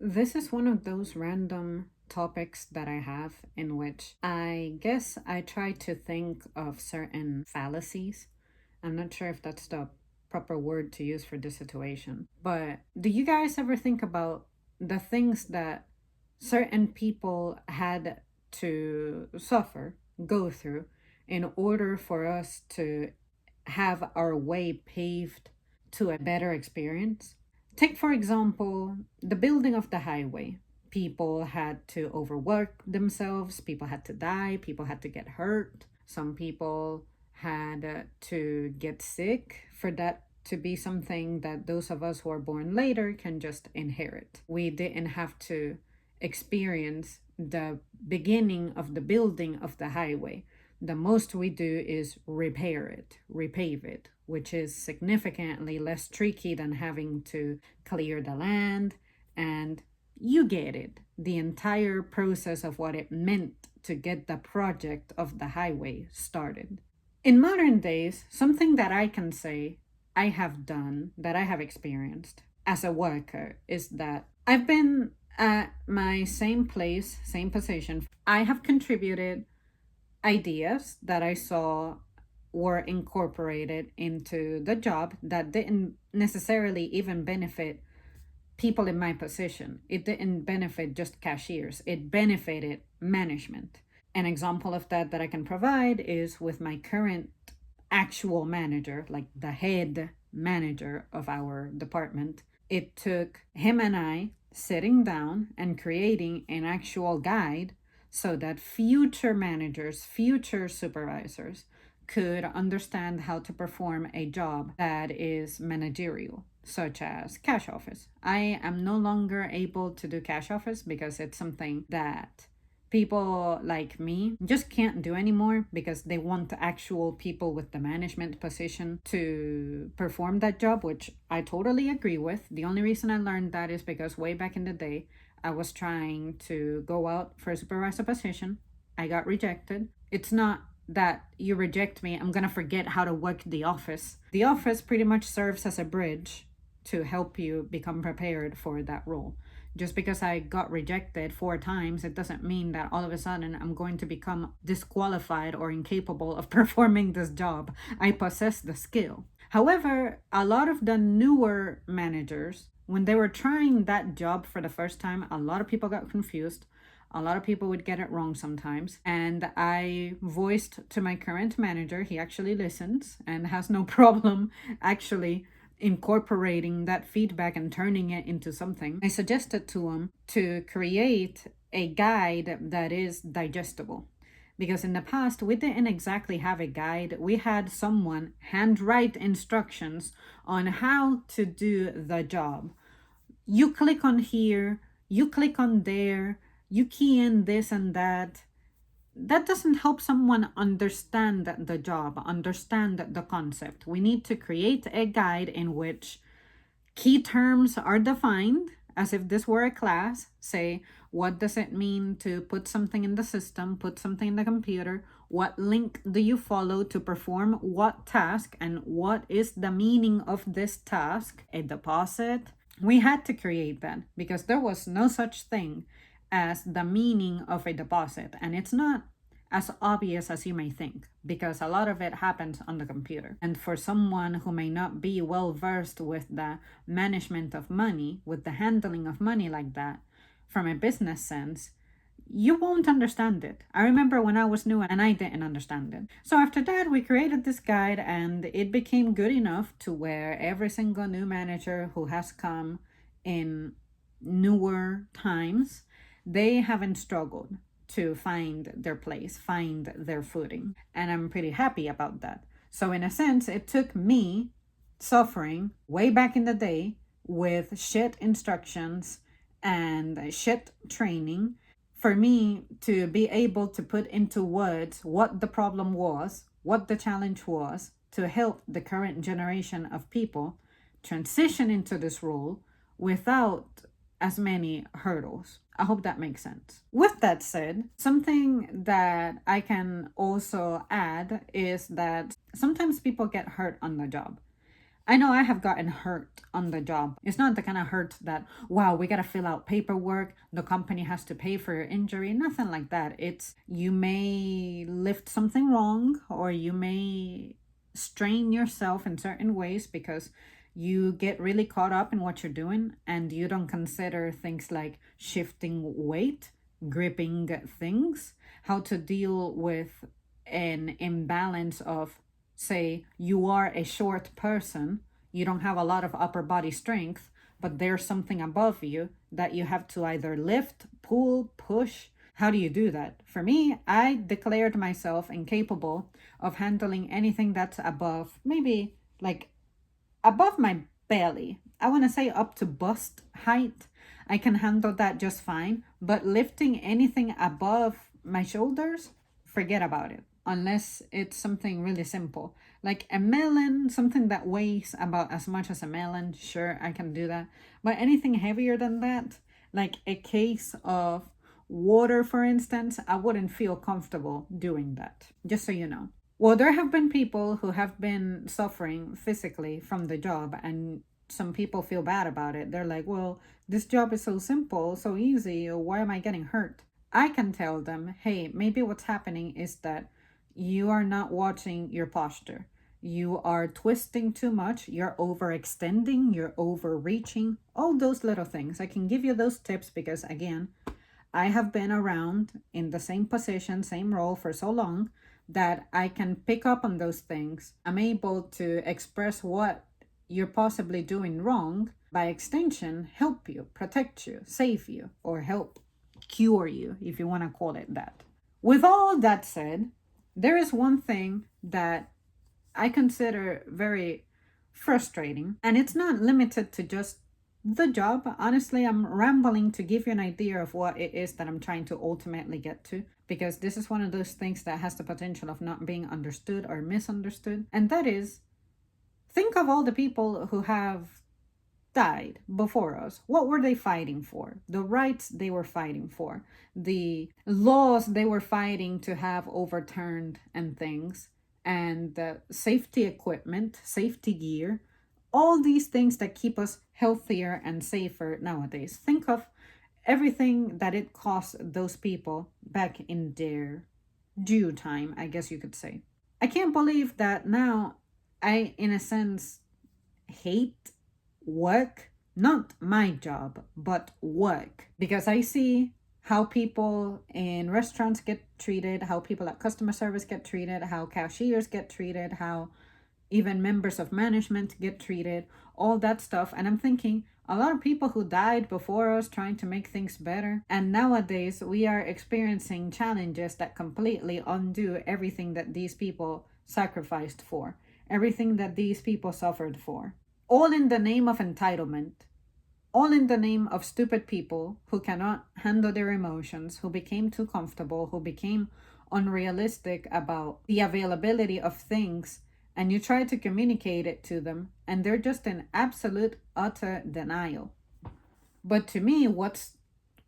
This is one of those random topics that I have in which I guess I try to think of certain fallacies. I'm not sure if that's the proper word to use for this situation, but do you guys ever think about the things that certain people had to suffer, go through, in order for us to have our way paved to a better experience? Take, for example, the building of the highway. People had to overwork themselves, people had to die, people had to get hurt, some people had to get sick for that to be something that those of us who are born later can just inherit. We didn't have to experience the beginning of the building of the highway. The most we do is repair it, repave it, which is significantly less tricky than having to clear the land. And you get it, the entire process of what it meant to get the project of the highway started. In modern days, something that I can say I have done, that I have experienced as a worker, is that I've been at my same place, same position. I have contributed ideas that I saw were incorporated into the job that didn't necessarily even benefit people in my position. It didn't benefit just cashiers, it benefited management. An example of that I can provide is with my current actual manager, like the head manager of our department. It took him and I sitting down and creating an actual guide so that future managers, future supervisors could understand how to perform a job that is managerial, such as cash office. I am no longer able to do cash office because it's something that people like me just can't do anymore because they want actual people with the management position to perform that job, which I totally agree with. The only reason I learned that is because way back in the day, I was trying to go out for a supervisor position. I got rejected. It's not that you reject me, I'm gonna forget how to work the office. The office pretty much serves as a bridge to help you become prepared for that role. Just because I got rejected 4 times, it doesn't mean that all of a sudden I'm going to become disqualified or incapable of performing this job. I possess the skill. However, a lot of the newer managers, when they were trying that job for the first time, a lot of people got confused. A lot of people would get it wrong sometimes. And I voiced to my current manager, he actually listens and has no problem actually incorporating that feedback and turning it into something. I suggested to him to create a guide that is digestible. Because in the past, we didn't exactly have a guide. We had someone handwrite instructions on how to do the job. You click on here, you click on there, you key in this and that. That doesn't help someone understand the job, understand the concept. We need to create a guide in which key terms are defined as if this were a class. Say, what does it mean to put something in the system, put something in the computer? What link do you follow to perform what task? And what is the meaning of this task? A deposit? We had to create that because there was no such thing as the meaning of a deposit. And it's not as obvious as you may think because a lot of it happens on the computer. And for someone who may not be well versed with the management of money, with the handling of money like that, from a business sense, you won't understand it. I remember when I was new and I didn't understand it. So after that, we created this guide and it became good enough to where every single new manager who has come in newer times, they haven't struggled to find their place, find their footing. And I'm pretty happy about that. So in a sense, it took me suffering way back in the day with shit instructions and shit training for me to be able to put into words what the problem was, what the challenge was, to help the current generation of people transition into this role without as many hurdles. I hope that makes sense. With that said, something that I can also add is that sometimes people get hurt on the job. I know I have gotten hurt on the job. It's not the kind of hurt that, wow, we got to fill out paperwork, the company has to pay for your injury, nothing like that. It's you may lift something wrong, or you may strain yourself in certain ways because you get really caught up in what you're doing and you don't consider things like shifting weight, gripping things, how to deal with an imbalance of, say, you are a short person, you don't have a lot of upper body strength, but there's something above you that you have to either lift, pull, push. How do you do that? For me, I declared myself incapable of handling anything that's above, maybe like above my belly. I want to say up to bust height. I can handle that just fine, but lifting anything above my shoulders, forget about it. Unless it's something really simple, like a melon, something that weighs about as much as a melon, sure, I can do that. But anything heavier than that, like a case of water, for instance, I wouldn't feel comfortable doing that, just so you know. Well, there have been people who have been suffering physically from the job, and some people feel bad about it. They're like, well, this job is so simple, so easy. Why am I getting hurt? I can tell them, hey, maybe what's happening is that you are not watching your posture. You are twisting too much. You're overextending. You're overreaching. All those little things. I can give you those tips because, again, I have been around in the same position, same role for so long that I can pick up on those things. I'm able to express what you're possibly doing wrong, by extension, help you, protect you, save you, or help cure you, if you want to call it that. With all that said, there is one thing that I consider very frustrating, and it's not limited to just the job. Honestly, I'm rambling to give you an idea of what it is that I'm trying to ultimately get to, because this is one of those things that has the potential of not being understood or misunderstood. And that is, think of all the people who have died before us. What were they fighting for? The rights they were fighting for, the laws they were fighting to have overturned, and things, and the safety equipment, safety gear, all these things that keep us healthier and safer nowadays. Think of everything that it cost those people back in their due time, I guess you could say. I can't believe that now I, in a sense, hate work, not my job, but work, because I see how people in restaurants get treated, how people at customer service get treated, how cashiers get treated, how even members of management get treated, all that stuff. And I'm thinking, a lot of people who died before us trying to make things better. And nowadays we are experiencing challenges that completely undo everything that these people sacrificed for, everything that these people suffered for. All in the name of entitlement, all in the name of stupid people who cannot handle their emotions, who became too comfortable, who became unrealistic about the availability of things, and you try to communicate it to them, and they're just in absolute, utter denial. But to me, what's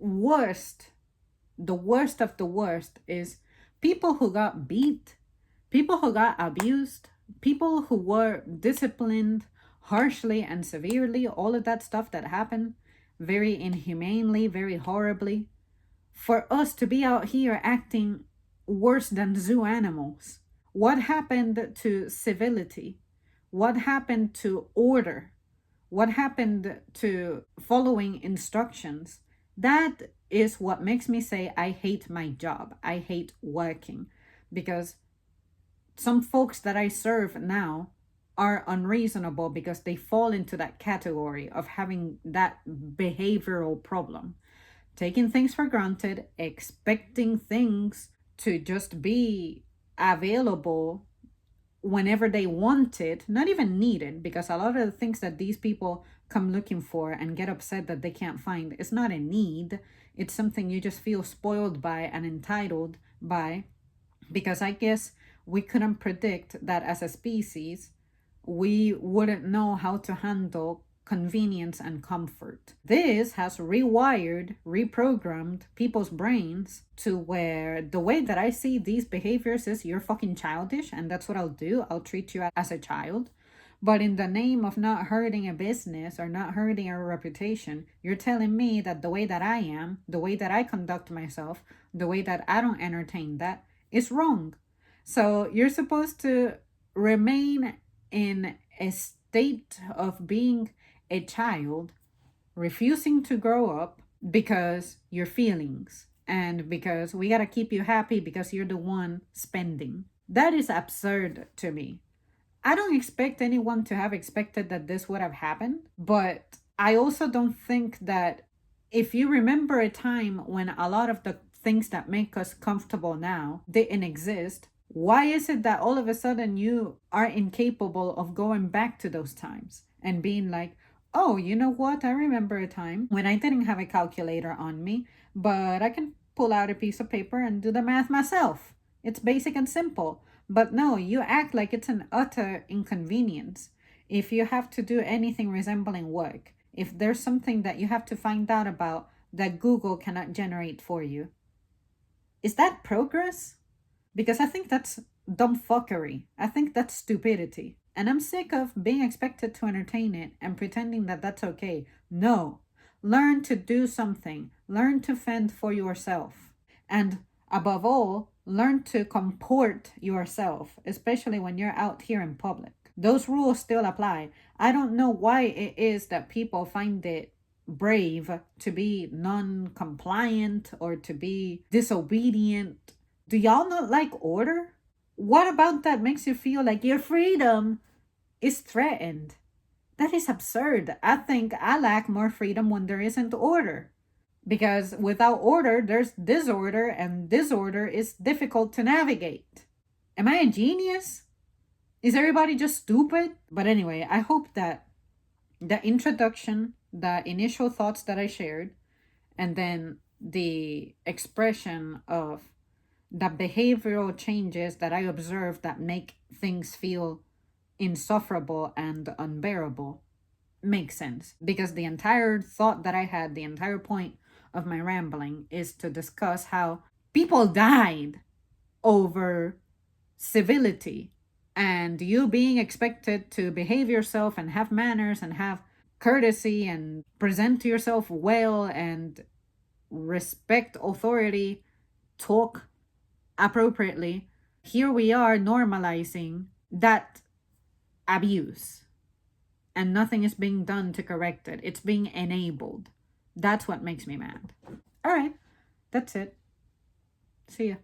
worst, the worst of the worst, is people who got beat, people who got abused, people who were disciplined harshly and severely, all of that stuff that happened very inhumanely, very horribly, for us to be out here acting worse than zoo animals. What happened to civility? What happened to order? What happened to following instructions? That is what makes me say I hate my job. I hate working, because some folks that I serve now are unreasonable because they fall into that category of having that behavioral problem, taking things for granted, expecting things to just be available whenever they want it, not even needed, because a lot of the things that these people come looking for and get upset that they can't find, it's not a need. It's something you just feel spoiled by and entitled by, because I guess we couldn't predict that as a species we wouldn't know how to handle convenience and comfort. This has rewired, reprogrammed people's brains to where the way that I see these behaviors is, you're fucking childish, and that's what I'll do. I'll treat you as a child. But in the name of not hurting a business or not hurting a reputation, you're telling me that the way that I am, the way that I conduct myself, the way that I don't entertain that is wrong. So you're supposed to remain in a state of being a child, refusing to grow up because your feelings and because we got to keep you happy because you're the one spending. That is absurd to me. I don't expect anyone to have expected that this would have happened, but I also don't think that if you remember a time when a lot of the things that make us comfortable now didn't exist, why is it that all of a sudden you are incapable of going back to those times and being like, oh, you know what? I remember a time when I didn't have a calculator on me, but I can pull out a piece of paper and do the math myself. It's basic and simple. But no, you act like it's an utter inconvenience. If you have to do anything resembling work, if there's something that you have to find out about that Google cannot generate for you, is that progress? Because I think that's dumb fuckery. I think that's stupidity. And I'm sick of being expected to entertain it and pretending that that's okay. No. Learn to do something. Learn to fend for yourself. And above all, learn to comport yourself, especially when you're out here in public. Those rules still apply. I don't know why it is that people find it brave to be non compliant or to be disobedient. Do y'all not like order? What about that makes you feel like your freedom is threatened? That is absurd. I think I lack more freedom when there isn't order. Because without order, there's disorder, and disorder is difficult to navigate. Am I a genius? Is everybody just stupid? But anyway, I hope that the introduction, the initial thoughts that I shared, and then the expression of the behavioral changes that I observe that make things feel insufferable and unbearable makes sense. Because the entire thought that I had, the entire point of my rambling is to discuss how people died over civility and you being expected to behave yourself and have manners and have courtesy and present yourself well and respect authority, talk appropriately. Here we are normalizing that abuse and nothing is being done to correct it. It's being enabled. That's what makes me mad. All right, that's it. See ya.